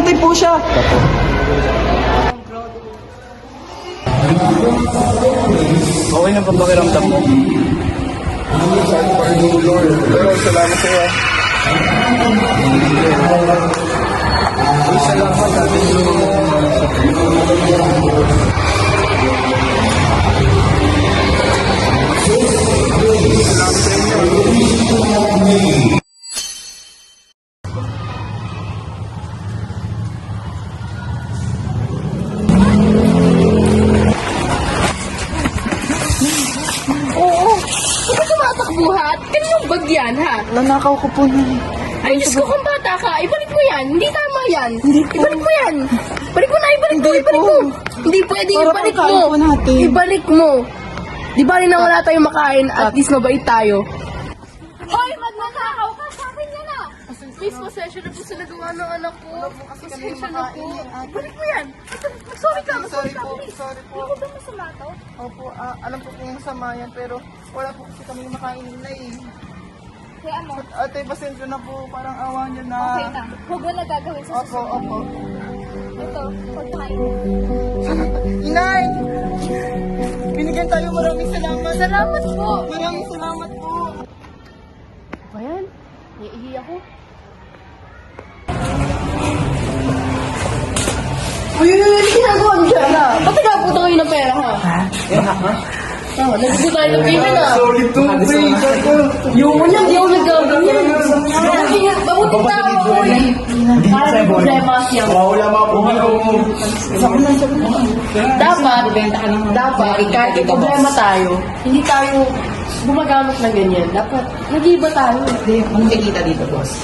naghihintay po siya. Okay na papakiramdam mo. Pero salamat sa'yo. Salamat sa ating Buhat? Kaninong bag yan, ha? Nanakaw ko po na. Ay, Diyos ko, kung bata ka, ibalik mo yan. Hindi tama yan. Ibalik mo yan. Ibalik mo na, ibalik mo, ibalik mo. Hindi pwede, Para ibalik pagkain mo. po natin. Ibalik mo. Di ba rin na wala tayong makain, at least mabait tayo. Hoy, magnanakaw ka sa akin yan, ha? Please, pasensya na po sa nagawa ng anak ko. Pasensya na po. Ibalik mo yan. Sorry ka, Sorry ka, po, please. sorry po. Hindi ko ba masama to? Opo, alam ko kung masama yan, pero wala po kasi kami makain na eh. Kaya ano? Ate, pasensya na po, parang awa niyo na. Okay na. Huwag mo na gagawin sa Opo, opo. Ito, pagkain. Inay! Binigyan tayo, maraming salamat. Salamat po. Maraming salamat po. Ba yan? Naiihi ako. Uy, ginagawa mo dyan, ha? Ba't nagkaputo kayo ng pera, ha? Nagputo tayo ng pera, ha? solid to, pre. Yung yan, di ako nagkaganyan. Mabuting tao ako, eh. Parang problema siya. Wala mga pumalo mo. Dapat, kahit may problema tayo, hindi tayo gumagamit ng ganyan. Dapat, nag-iba tayo.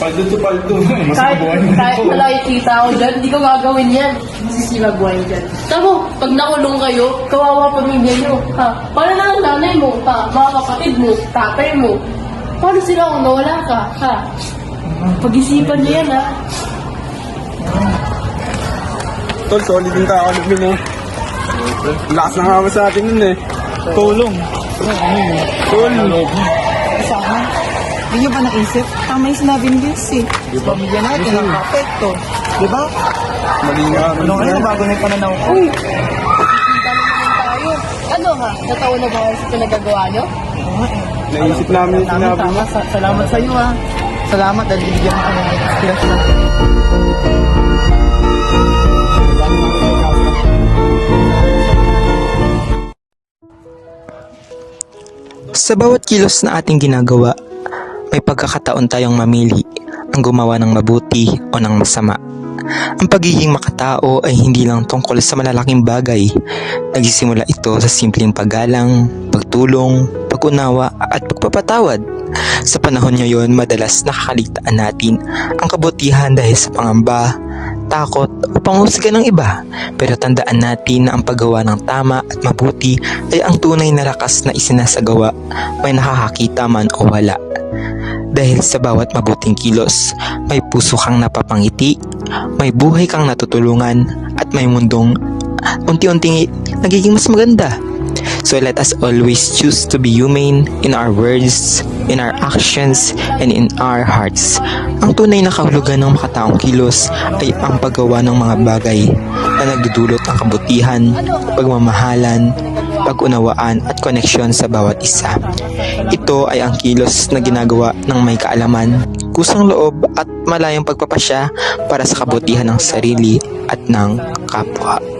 Paldo to paldo. Kahit nakikita ako dyan, hindi ko gagawin yan. Masisira buhay dyan. Tamo, pag nakulong kayo, kawawa pamilya nyo. Ha? Paano na ang nanay mo? Ha? Mga kapatid mo? Tatay mo? Paano sila kung nawala ka? Ha? Pag-isipan nyo yan, ha? Tol, solid yung kakalog mo. Lakas na nga sa atin nun eh. Tulong. Tulong. Kasama. Hindi nyo ba naisip? Tama yung sinabi ni Vince eh. Sa pamilya natin, ang apekto. Di ba? Mali nga. Ano kayo, bago na yung pananaw ko. Uy! Kita naman tayo. Ano ha? Nataon na ba kayo sa pinagagawa nyo? Naisip namin yung sinabi mo. Tama, salamat sa iyo ha. Salamat dahil bibigyan mo kami ng inspirasyon. Sa bawat kilos na ating ginagawa, may pagkakataon tayong mamili ang gumawa ng mabuti o ng masama. Ang pagiging makatao ay hindi lang tungkol sa malalaking bagay. Nagsisimula ito sa simpleng paggalang, pagtulong, pag-unawa at pagpapatawad. Sa panahon ngayon, madalas nakakaligtaan natin ang kabutihan dahil sa pangamba, takot o panghusga ng iba. Pero tandaan natin na ang paggawa ng tama at mabuti ay ang tunay na lakas na isinasagawa, may nakakakita man o wala. Dahil sa bawat mabuting kilos, may puso kang napapangiti, may buhay kang natutulungan, at may mundong unti-unting nagiging mas maganda. So let us always choose to be humane in our words, in our actions, and in our hearts. Ang tunay na kahulugan ng makataong kilos ay ang paggawa ng mga bagay na nagdudulot ng kabutihan, pagmamahalan, pag-unawaan at koneksyon sa bawat isa. Ito ay ang kilos na ginagawa ng may kaalaman, kusang loob at malayang pagpapasya para sa kabutihan ng sarili at ng kapwa.